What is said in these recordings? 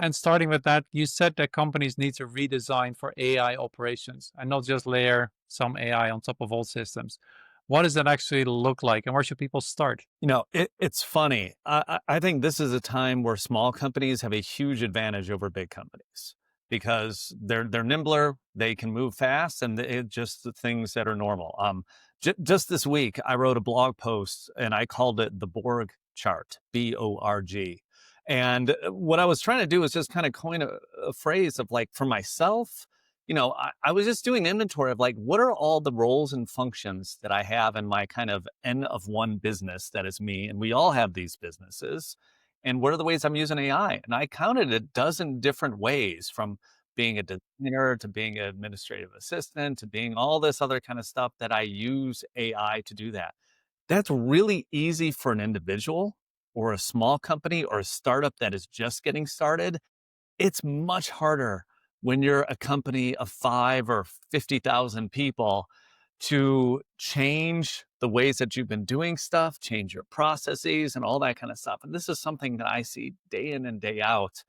And starting with that, you said that companies need to redesign for AI operations and not just layer some AI on top of old systems. What does that actually look like, and where should people start? It's funny. I think this is a time where small companies have a huge advantage over big companies because they're nimbler, they can move fast, and it just the things that are normal. Just this week, I wrote a blog post and I called it the Borg Chart, BORG. And what I was trying to do is just kind of coin a phrase of like for myself. I was just doing inventory of like, what are all the roles and functions that I have in my kind of N of one business that is me? And we all have these businesses. And what are the ways I'm using AI? And I counted a dozen different ways from being a designer to being an administrative assistant to being all this other kind of stuff that I use AI to do that. That's really easy for an individual or a small company or a startup that is just getting started. It's much harder when you're a company of 5 or 50,000 people to change the ways that you've been doing stuff, change your processes and all that kind of stuff. And this is something that I see day in and day out.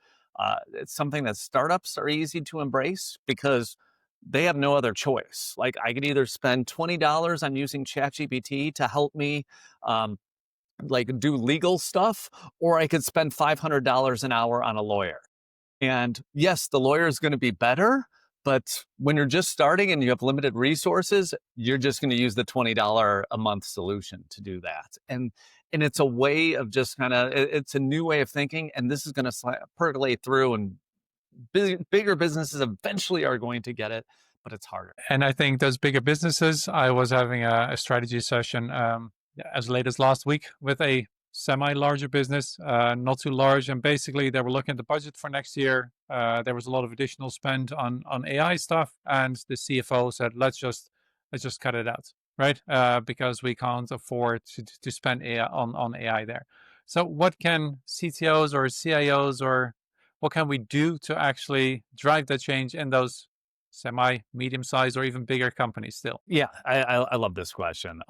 It's something that startups are easy to embrace because they have no other choice. Like I could either spend $20 on using ChatGPT to help me like do legal stuff, or I could spend $500 an hour on a lawyer. And yes, the lawyer is going to be better, but when you're just starting and you have limited resources, you're just going to use the $20 a month solution to do that. And it's a way of just kind of it's a new way of thinking, and this is going to percolate through, and bigger businesses eventually are going to get it, but it's harder. And I think those bigger businesses, I was having a strategy session as late as last week with a semi larger business, not too large. And basically, they were looking at the budget for next year. There was a lot of additional spend on AI stuff. And the CFO said, let's just cut it out, right? Because we can't afford to spend AI on AI there. So, what can CTOs or CIOs or what can we do to actually drive that change in those semi, medium sized, or even bigger companies still? Yeah, I love this question.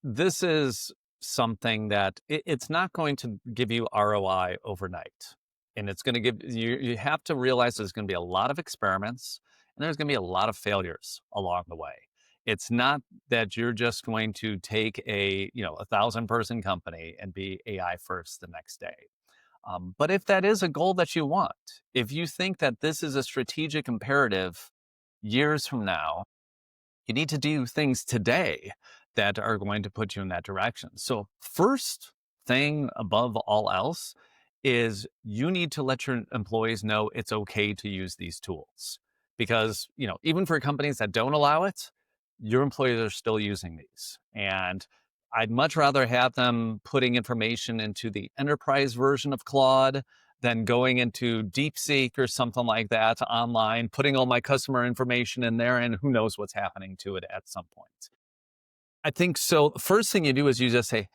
This is something that it's not going to give you ROI overnight. And it's going to give you have to realize there's going to be a lot of experiments and there's going to be a lot of failures along the way. It's not that you're just going to take a 1,000-person company and be AI first the next day. But if that is a goal that you want, if you think that this is a strategic imperative years from now, you need to do things today that are going to put you in that direction. So first thing above all else is you need to let your employees know it's okay to use these tools because, even for companies that don't allow it, your employees are still using these. And I'd much rather have them putting information into the enterprise version of Claude than going into DeepSeek or something like that online, putting all my customer information in there, and who knows what's happening to it at some point. I think so. The first thing you do is you just say,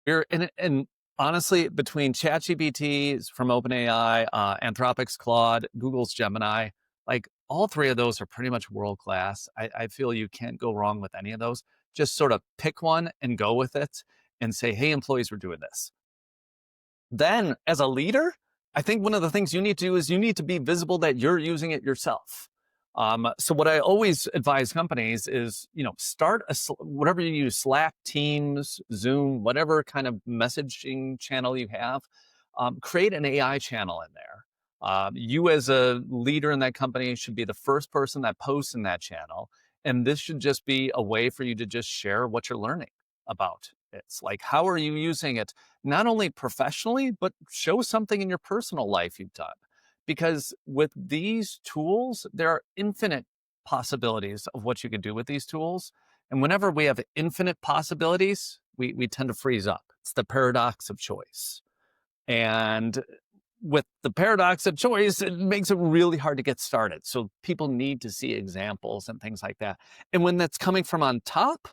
here, and honestly, between ChatGPT from OpenAI, Anthropic's Claude, Google's Gemini, like all three of those are pretty much world class. I feel you can't go wrong with any of those. Just sort of pick one and go with it and say, hey, employees, we're doing this. Then as a leader, I think one of the things you need to do is you need to be visible that you're using it yourself. So what I always advise companies is, start whatever you use, Slack, Teams, Zoom, whatever kind of messaging channel you have, create an AI channel in there. You as a leader in that company should be the first person that posts in that channel. And this should just be a way for you to just share what you're learning about. It's like, how are you using it? Not only professionally, but show something in your personal life you've done. Because with these tools, there are infinite possibilities of what you can do with these tools. And whenever we have infinite possibilities, we tend to freeze up. It's the paradox of choice. And with the paradox of choice, it makes it really hard to get started. So people need to see examples and things like that. And when that's coming from on top,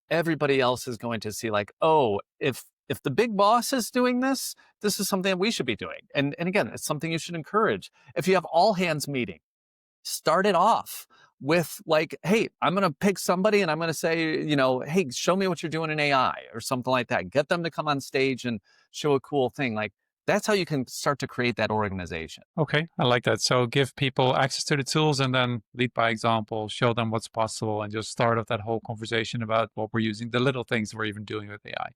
everybody else is going to see like, oh, if the big boss is doing this, this is something that we should be doing. And again, it's something you should encourage. If you have all hands meeting, start it off with like, hey, I'm going to pick somebody and I'm going to say, hey, show me what you're doing in AI or something like that. Get them to come on stage and show a cool thing. Like That's how you can start to create that organization. Okay, I like that. So give people access to the tools and then lead by example, show them what's possible, and just start off that whole conversation about what we're using, the little things we're even doing with AI.